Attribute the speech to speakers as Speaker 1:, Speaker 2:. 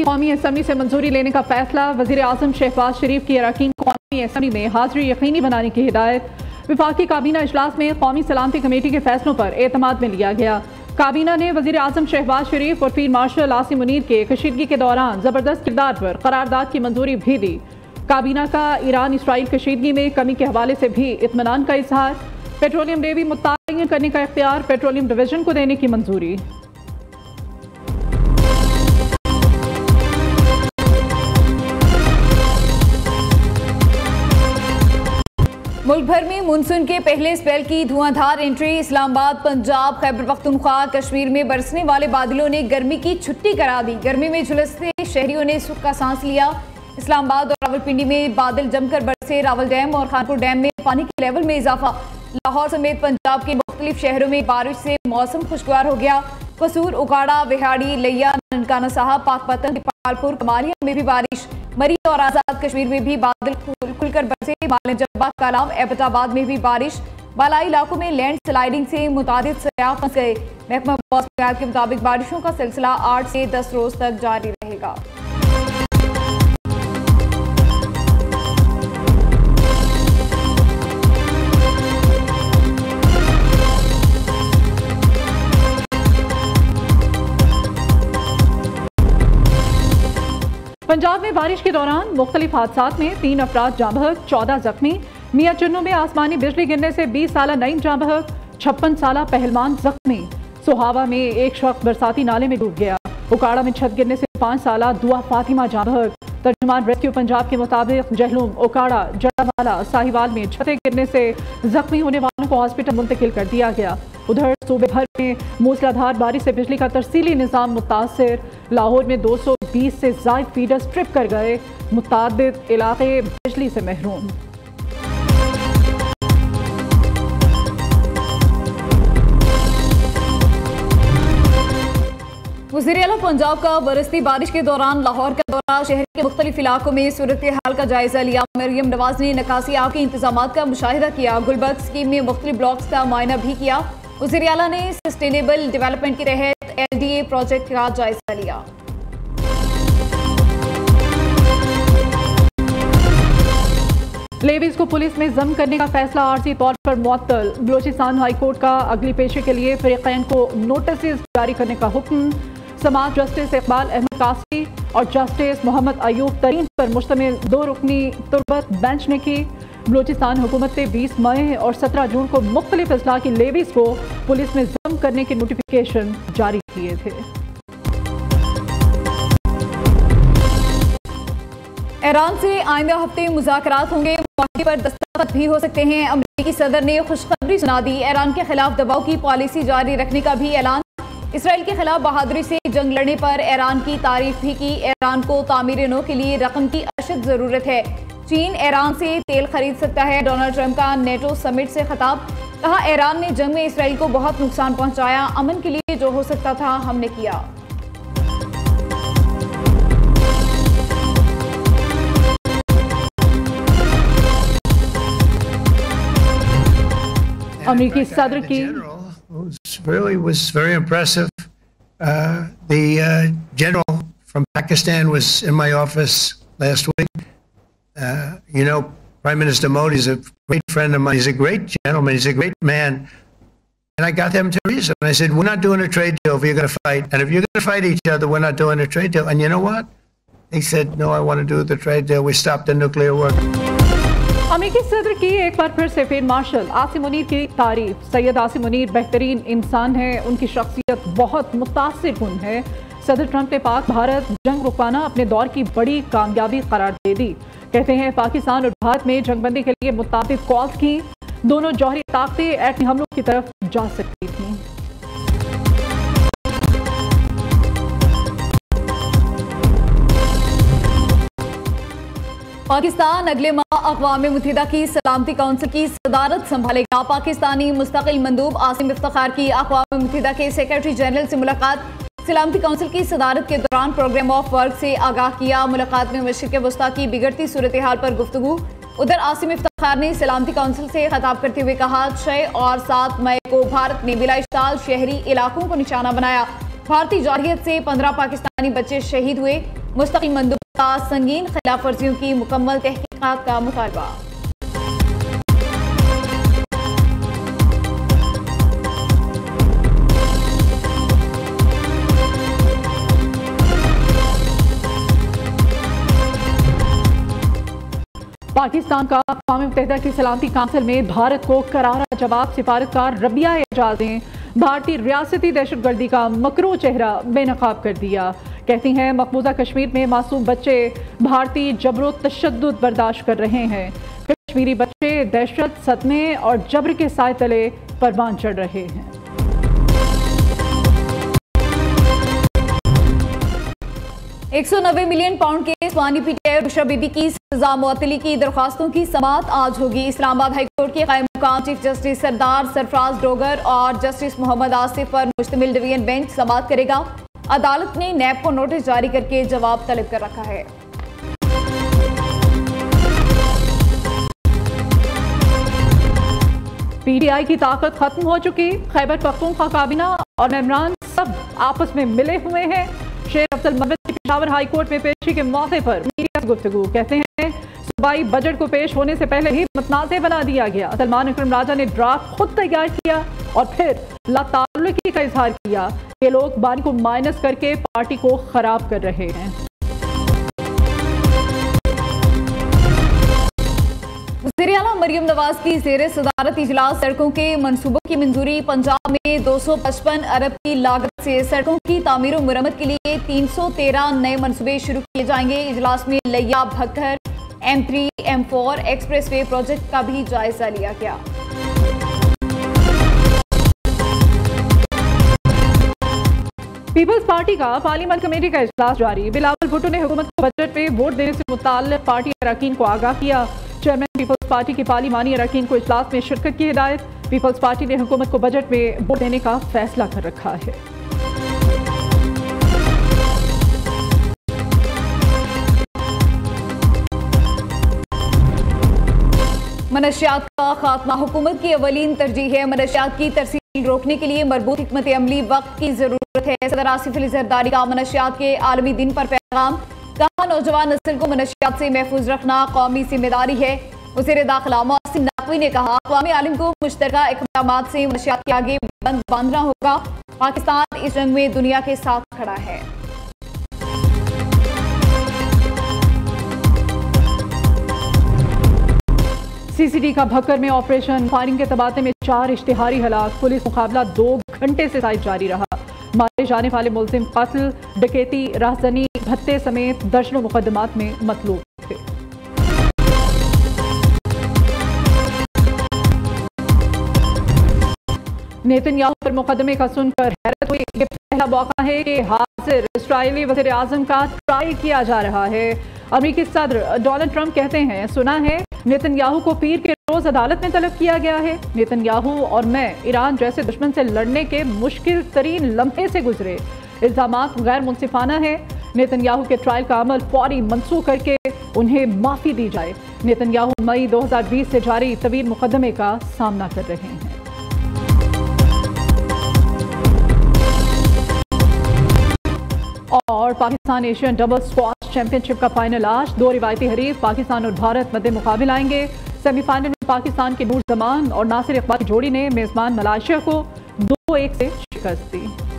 Speaker 1: की कौमी असम्बली से मंजूरी लेने का फैसला। वज़ीर आज़म शहबाज शरीफ की अरकान कौमी असम्बली में हाजिरी यकीनी बनाने की हिदायत। विफाकी काबीना इजलास में कौमी सलामती कमेटी के फैसलों पर एतमाद में लिया गया। काबीना ने वज़ीर आज़म शहबाज शरीफ और फील्ड मार्शल आसिम मुनीर के कशीदगी के दौरान ज़बरदस्त किरदार पर करारदाद की मंजूरी भी दी। काबीना का ईरान इसराइल कशीदगी में कमी के हवाले से भी इत्मीनान का इजहार। पेट्रोलियम लेवी मुतय्यन करने का इख्तियार पेट्रोलियम डिवीजन को देने की मंजूरी।
Speaker 2: मुल्क भर में मानसून के पहले स्पेल की धुआंधार एंट्री। इस्लामाबाद, पंजाब, खैबर पख्तूनख्वा, कश्मीर में बरसने वाले बादलों ने गर्मी की छुट्टी करा दी। गर्मी में झुलसते शहरियों ने सुख का सांस लिया। इस्लामाबाद और रावलपिंडी में बादल जमकर बरसे। रावल डैम और खानपुर डैम में पानी के लेवल में इजाफा। लाहौर समेत पंजाब के मुख्तलिफ शहरों में बारिश से मौसम खुशगवार हो गया। कसूर, उकाड़ा, विहाड़ी, लिया, ननकाना साहब, पाकपतन, पालपुर, कमालिया में भी बारिश। मरी और आजाद कश्मीर में भी बादल खुलकर बरसे। मालिम जब्बार, कालाम, एबटाबाद में भी बारिश। बालाई इलाकों में लैंड स्लाइडिंग से मुतादिद सयाह फंस गए। महकमा मौसम के मुताबिक बारिशों का सिलसिला 8 से 10 रोज तक जारी रहेगा।
Speaker 1: पंजाब में बारिश के दौरान मुख्तलिफ हादसात में 3 अफराद जाँ बहक, 14 जख्मी। मियाँ चुन्नू में आसमानी बिजली गिरने से 20 साला नईम जाँ बहक, 56 साला पहलवान जख्मी। सोहावा में एक शख्स बरसाती नाले में डूब गया। उकाड़ा में छत गिरने से 5 साला दुआ फातिमा जाँ बहक। तर्जुमान रेस्क्यू पंजाब के मुताबिक जहलूम, उकाड़ा, जड़ावाला, साहिवाल में छतें गिरने से जख्मी होने वालों को हॉस्पिटल मुंतकिल कर दिया गया। उधर सूबे भर में मूसलाधार बारिश से बिजली का तरसीली निज़ाम मुतासिर। लाहौर में 220 से ज़ायद फीडर्स ट्रिप कर गए। मुतादिद इलाके बिजली से महरूम।
Speaker 2: वज़ीर-ए-आला पंजाब का बरसती बारिश के दौरान लाहौर का दौरा। शहर के मुख्तलिफ इलाकों में सूरत हाल का जायजा लिया। मरियम नवाज ने नकासी आब के इंतजाम का मुशाहिदा किया। गुलबर्ग स्कीम में मुख्तलिफ ब्लॉक्स का मुआयना भी किया। वज़ीर-ए-आला ने सस्टेनेबल डेवलपमेंट के तहत LDA प्रोजेक्ट का जायजा लिया।
Speaker 1: लेवीज को पुलिस में जम करने का फैसला आर्जी तौर पर मुअत्तल। बलोचिस्तान हाई कोर्ट का अगली पेशी के लिए फरीकैन को नोटिस जारी करने का हुक्म। समाज जस्टिस इकबाल अहमद कासी और जस्टिस मोहम्मद अयूब तरीन पर मुश्तमिल 2 रुकनी तुर्बत बेंच ने की। बलोचिस्तान हुकूमत ने 20 मई और 17 जून को मुख्तलिफ अजला की लेवीज को पुलिस में जम करने के नोटिफिकेशन जारी किए थे।
Speaker 2: ईरान से आइंदा हफ्ते मुज़ाकरात होंगे। मौके पर दस्तखत भी हो सकते हैं। अमेरिकी सदर ने खुशखबरी सुना दी। ईरान के खिलाफ दबाव की पॉलिसी जारी रखने का भी ऐलान। इसराइल के खिलाफ बहादुरी से जंग लड़ने पर ईरान की तारीफ भी की। ईरान को तामीर नौ के लिए रकम की अशद जरूरत है। चीन ईरान से तेल खरीद सकता है। डोनाल्ड ट्रंप का नेटो समिट से खिताब। कहा, ईरान ने जंग में इसराइल को बहुत नुकसान पहुंचाया। अमन के लिए जो हो सकता था हमने किया।
Speaker 1: अमेरिकी सदर की
Speaker 3: was very impressive. The general from Pakistan was in my office last week. You know, Prime Minister Modi is a great friend of mine. He's a great gentleman. He's a great man. And I got them to reason. I said, we're not doing a trade deal if you're going to fight. And if you're going to fight each other, we're not doing a trade deal. And you know what? He said, no, I want to do the trade deal. We stopped the nuclear work.
Speaker 1: अमेरिकी सदर की एक बार फिर से field marshal Asim Munir की तारीफ। सैयद आसिम मुनीर बेहतरीन इंसान है। उनकी शख्सियत बहुत मुतासिर कुन है। सदर ट्रंप ने पाक भारत जंग रुकवाना अपने दौर की बड़ी कामयाबी करार दे दी। कहते हैं पाकिस्तान और भारत में जंगबंदी के लिए मुताबिक कॉल्स की। दोनों जौहरी ताकतें एटमी हमलों की तरफ जा सकती थीं।
Speaker 2: पाकिस्तान अगले माह अक़वाम मुत्तहिदा की सलामती काउंसिल की सदारत संभालेगा। पाकिस्तानी मुस्तकिल मंदूब आसिम इफ्तिखार की अक़वाम मुत्तहिदा के सेक्रेटरी जनरल से मुलाकात। सलामती काउंसिल की सदारत के दौरान प्रोग्राम ऑफ वर्क से आगाह किया। मुलाकात में मशरिक़ वस्ता की बिगड़ती सूरत हाल पर गुफ्तगू। उधर आसिम इफ्तिखार ने सलामती काउंसिल से खिताब करते हुए कहा, 6 और 7 मई को भारत ने बिलाइश्ताल शहरी इलाकों को निशाना बनाया। भारतीय जारहियत से 15 पाकिस्तानी बच्चे शहीद हुए। मुस्तकिल मंदूब का संगीन खिलाफ वर्जियों की मुकम्मल तहकीकात का मुतालबा।
Speaker 1: पाकिस्तान का अक़वाम मुत्तहिदा की सलामती काउंसिल में भारत को करारा जवाब। सिफारतकार रबिया एजाज ने भारतीय रियासती दहशतगर्दी का मकरू चेहरा बेनकाब कर दिया। कहती हैं मकबूजा कश्मीर में मासूम बच्चे भारतीय जबरो तशद्दुद बर्दाश्त कर रहे हैं। कश्मीरी बच्चे दहशत, सदमे और जबर के साए तले परवान चढ़ रहे हैं।
Speaker 2: $190 मिलियन के स्वानी पीटीआई और बुशरा बीबी की सजा मुअत्तली की दरख्वास्तों की समाअत आज होगी। इस्लामाबाद हाईकोर्ट के कायम मुकाम चीफ जस्टिस सरदार सरफराज डोगर और जस्टिस मोहम्मद आसिफ पर मुश्तमिल डिवीजन बेंच समाअत करेगा। अदालत ने नैब को नोटिस जारी करके जवाब तलब कर रखा है।
Speaker 1: पीटीआई की ताकत खत्म हो चुकी। खैबर पख्तूनख्वा काबीना और मेंबरान सब आपस में मिले हुए हैं। शेर अफजल महमूद की पेशावर हाईकोर्ट में पेशी के मौके पर मीडिया से गुफ्तगू। कहते हैं सूबाई बजट को पेश होने से पहले ही मतनाज़े बना दिया गया। सलमान अकरम राजा ने ड्राफ्ट खुद तैयार किया और फिर लाताल्लुकी का इजहार किया। ये लोग बानी को माइनस करके पार्टी को खराब कर रहे हैं।
Speaker 2: वज़ीर आला मरियम नवाज की ज़ेरे सदारत इजलास सड़कों के मंसूबों की मंजूरी। पंजाब में 255 अरब की लागत से सड़कों की तामीर और मुरम्मत के लिए 313 नए मंसूबे शुरू किए जाएंगे। इजलास में लिया Bhakkar, M3, M4 expressway project का भी जायजा लिया गया।
Speaker 1: पीपल्स पार्टी का पार्लियामेंट कमेटी का इजलास जारी। बिलावल भुट्टो ने हुकूमत को बजट में वोट देने से मुताल्लिक़ पार्टी अरकान को आगाह किया। चेयरमैन पीपल्स पार्टी की पार्लिमानी अरकान को इजलास में शिरकत की हिदायत। पीपल्स पार्टी ने हुकूमत को बजट में वोट देने का फैसला कर रखा है।
Speaker 2: मनशियात का खात्मा हुकूमत की अवलीन तरजीह है। मनशियात की तरसील रोकने के लिए मरबूत हिकमत अमली वक्त की जरूरत है। सदर आसिफ अली जरदारी का मनशियात के आलमी दिन पर पैगाम। कहा नौजवान नस्ल को मनशियात से महफूज रखना कौमी जिम्मेदारी है। वज़ीर दाखिला मोहसिन नकवी ने कहा अक़वामी आलम को मुश्तरका इक़दामात से मनशियात के आगे बांधना होगा। पाकिस्तान इस जंग में दुनिया के साथ खड़ा है।
Speaker 1: सीसीडी का भक्कर में ऑपरेशन। फायरिंग के तबादले में 4 इश्तिहारी हलाक। पुलिस मुकाबला 2 घंटे से साइड जारी रहा। मारे जाने वाले मुल्जिम कत्ल, डकैती, राहज़नी, भत्ते समेत दर्जनों मुकदमात में मतलूब थे। नेतन्याहू पर मुकदमे का सुनकर हैरत हुई। ये पहला मौका है कि हाजिर इस्राएली वज़ीर आज़म का ट्रायल किया जा रहा है। अमेरिकी सदर डोनाल्ड ट्रंप कहते हैं सुना है नेतन्याहू को पीर के रोज अदालत में तलब किया गया है। नेतन्याहू और मैं ईरान जैसे दुश्मन से लड़ने के मुश्किल तरीन लम्हे से गुजरे। इल्जामात गैर मुनसिफाना है। नेतन्याहू के ट्रायल का अमल फौरी मंसूख करके उन्हें माफी दी जाए। नेतन्याहू मई 2020 से जारी तवील मुकदमे का सामना कर रहे हैं। और Pakistan Asian double squash championship का फाइनल आज। 2 रिवायती हरीफ पाकिस्तान और भारत मध्य मुकाबले आएंगे। सेमीफाइनल में पाकिस्तान के नूर जमान और नासिर इकबाल की जोड़ी ने मेजबान मलेशिया को 2-1 से शिकस्त दी।